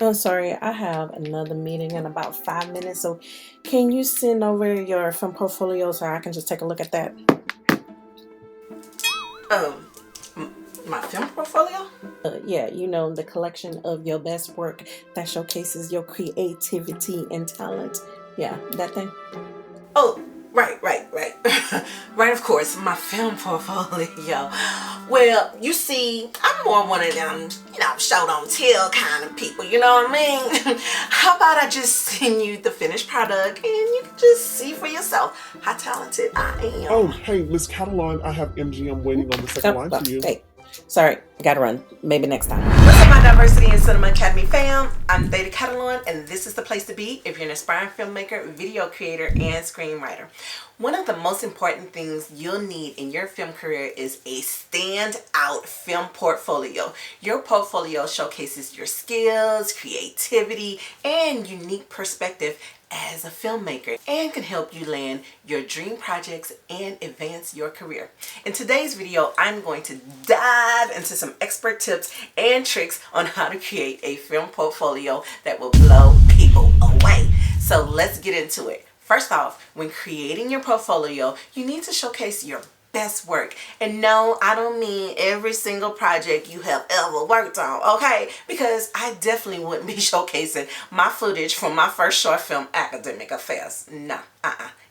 I'm sorry, I have another meeting in about 5 minutes. So, can you send over your film portfolio so I can just take a look at that? Um, my film portfolio? Yeah, the collection of your best work that showcases your creativity and talent. Yeah, that thing. Oh, right. Right, of course, my film portfolio. Well, you see, I'm more one of them, show don't tell kind of people, you know what I mean? How about I just send you the finished product and you can just see for yourself how talented I Oh, am. hey, Miss Catalan, I have MGM waiting on the second line for you. Hey, sorry, I gotta run. Maybe next time. What's up, my Diversity and Cinema Academy fam? I'm Theta Catalan, and this is the place to be if you're an aspiring filmmaker, video creator, and screenwriter. One of the most important things you'll need in your film career is a standout film portfolio. Your portfolio showcases your skills, creativity, and unique perspective as a filmmaker and can help you land your dream projects and advance your career. In today's video, I'm going to dive into some expert tips and tricks on how to create a film portfolio that will blow people away. So let's get into it. First off, when creating your portfolio, you need to showcase your best work. And no, I don't mean every single project you have ever worked on, okay? Because I definitely wouldn't be showcasing my footage from my first short film, Academic Affairs. No,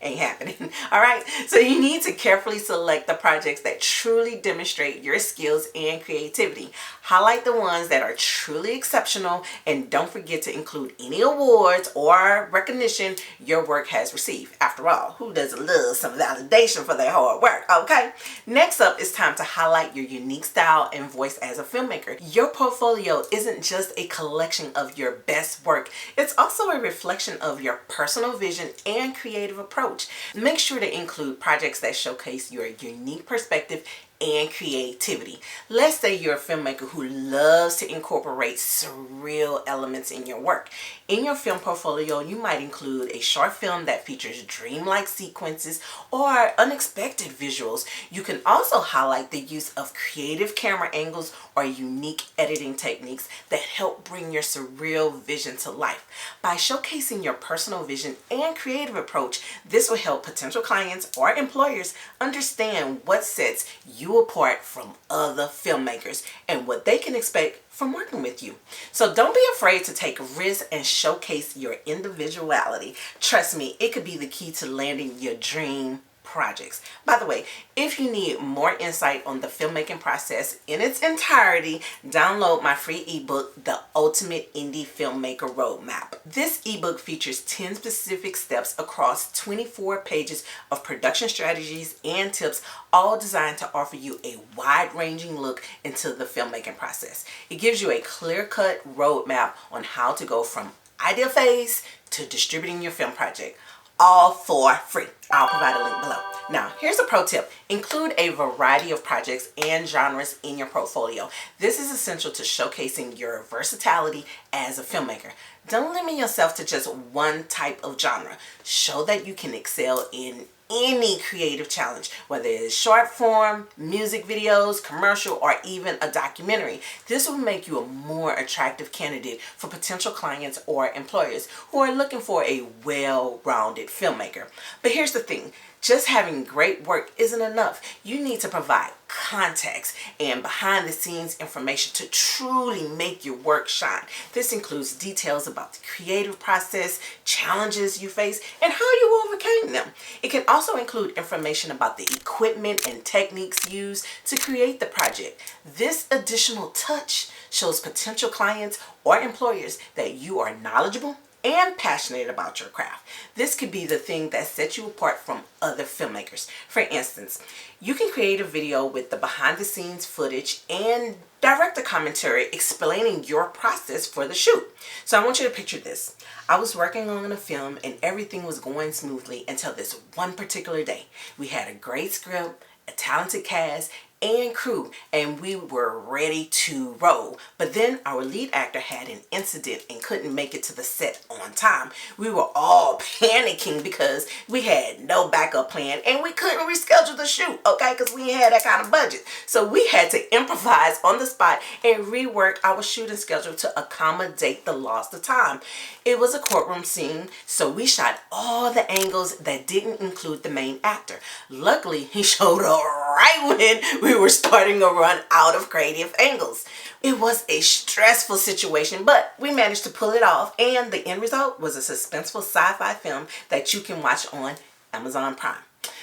ain't happening. All right, so you need to carefully select the projects that truly demonstrate your skills and creativity. Highlight the ones that are truly exceptional, and don't forget to include any awards or recognition your work has received. After all, who doesn't love some validation for their hard work, okay? Next up, it's time to highlight your unique style and voice as a filmmaker. Your portfolio isn't just a collection of your best work, it's also a reflection of your personal vision and creative approach. Make sure to include projects that showcase your unique perspective and creativity. Let's say you're a filmmaker who loves to incorporate surreal elements in your work. In your film portfolio, you might include a short film that features dreamlike sequences or unexpected visuals. You can also highlight the use of creative camera angles or unique editing techniques that help bring your surreal vision to life. By showcasing your personal vision and creative approach, this will help potential clients or employers understand what sets you apart from other filmmakers and what they can expect from working with you. So don't be afraid to take risks and showcase your individuality. Trust me, it could be the key to landing your dream projects. By the way, if you need more insight on the filmmaking process in its entirety, download my free ebook, The Ultimate Indie Filmmaker Roadmap. This ebook features 10 specific steps across 24 pages of production strategies and tips, all designed to offer you a wide-ranging look into the filmmaking process. It gives you a clear-cut roadmap on how to go from idea phase to distributing your film project, all for free. I'll provide a link below. Now, here's a pro tip. Include a variety of projects and genres in your portfolio. This is essential to showcasing your versatility as a filmmaker. Don't limit yourself to just one type of genre. Show that you can excel in any creative challenge, whether it's short form, music videos, commercial, or even a documentary. This will make you a more attractive candidate for potential clients or employers who are looking for a well-rounded filmmaker. But here's the thing. Just having great work isn't enough. You need to provide context and behind the scenes information to truly make your work shine. This includes details about the creative process, challenges you face, and how you overcame them. It can also include information about the equipment and techniques used to create the project. This additional touch shows potential clients or employers that you are knowledgeable and passionate about your craft. This could be the thing that sets you apart from other filmmakers. For instance, you can create a video with the behind the scenes footage and director commentary explaining your process for the shoot. So I want you to picture this. I was working on a film and everything was going smoothly until this one particular day. We had a great script, a talented cast, and crew, and we were ready to roll. But then our lead actor had an incident and couldn't make it to the set on time. We were all panicking because we had no backup plan and we couldn't reschedule the shoot, okay, because we ain't had that kind of budget. So we had to improvise on the spot and rework our shooting schedule to accommodate the loss of time. It was a courtroom scene, so we shot all the angles that didn't include the main actor. Luckily, he showed up right when we were starting to run out of creative angles. It was a stressful situation, but we managed to pull it off, and the end result was a suspenseful sci-fi film that you can watch on Amazon Prime.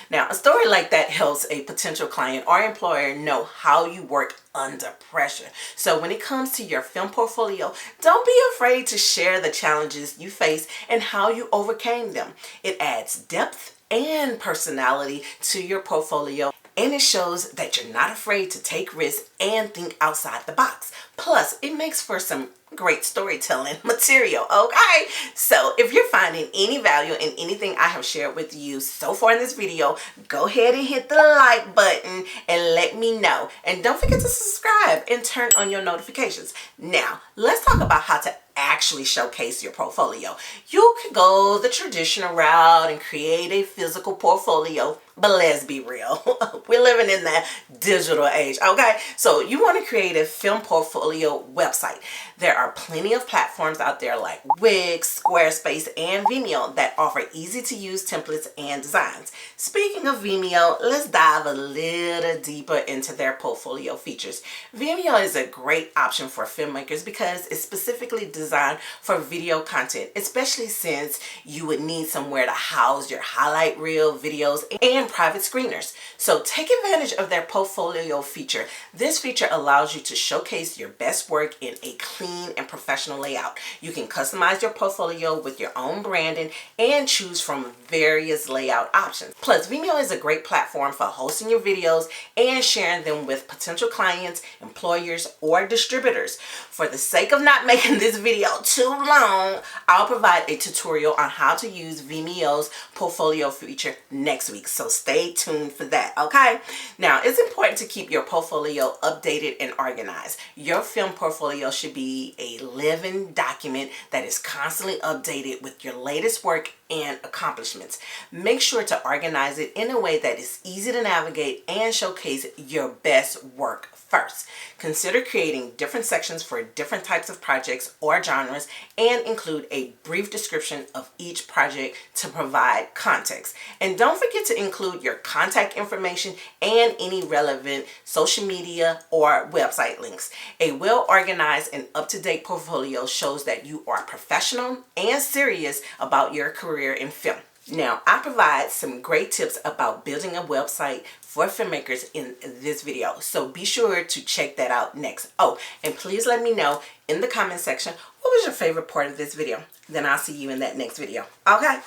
Now, a story like that helps a potential client or employer know how you work under pressure. So when it comes to your film portfolio, don't be afraid to share the challenges you face and how you overcame them. It adds depth and personality to your portfolio, and it shows that you're not afraid to take risks and think outside the box. Plus, it makes for some great storytelling material, okay? So if you're finding any value in anything I have shared with you so far in this video, go ahead and hit the like button and let me know. And don't forget to subscribe and turn on your notifications. Now, let's talk about how to actually showcase your portfolio. You could go the traditional route and create a physical portfolio, but let's be real. We're living in the digital age, okay? So you want to create a film portfolio website. There are plenty of platforms out there like Wix, Squarespace, and Vimeo that offer easy to use templates and designs. Speaking of Vimeo, let's dive a little deeper into their portfolio features. Vimeo is a great option for filmmakers because it's specifically designed for video content, especially since you would need somewhere to house your highlight reel videos and private screeners. So take advantage of their portfolio feature. This feature allows you to showcase your best work in a clean and professional layout. You can customize your portfolio with your own branding and choose from various layout options. Plus, Vimeo is a great platform for hosting your videos and sharing them with potential clients, employers, or distributors. For the sake of not making this video too long, I'll provide a tutorial on how to use Vimeo's portfolio feature next week, so stay tuned for that, okay? Now, it's important to keep your portfolio updated and organized. Your film portfolio should be a living document that is constantly updated with your latest work and accomplishments. Make sure to organize it in a way that is easy to navigate and showcase your best work first. Consider creating different sections for different types of projects or genres and include a brief description of each project to provide context. And don't forget to include your contact information and any relevant social media or website links. A well-organized and up-to-date portfolio shows that you are professional and serious about your career in film. Now, I provide some great tips about building a website for filmmakers in this video, so be sure to check that out next. Oh, and please let me know in the comment section what was your favorite part of this video. Then I'll see you in that next video. Okay?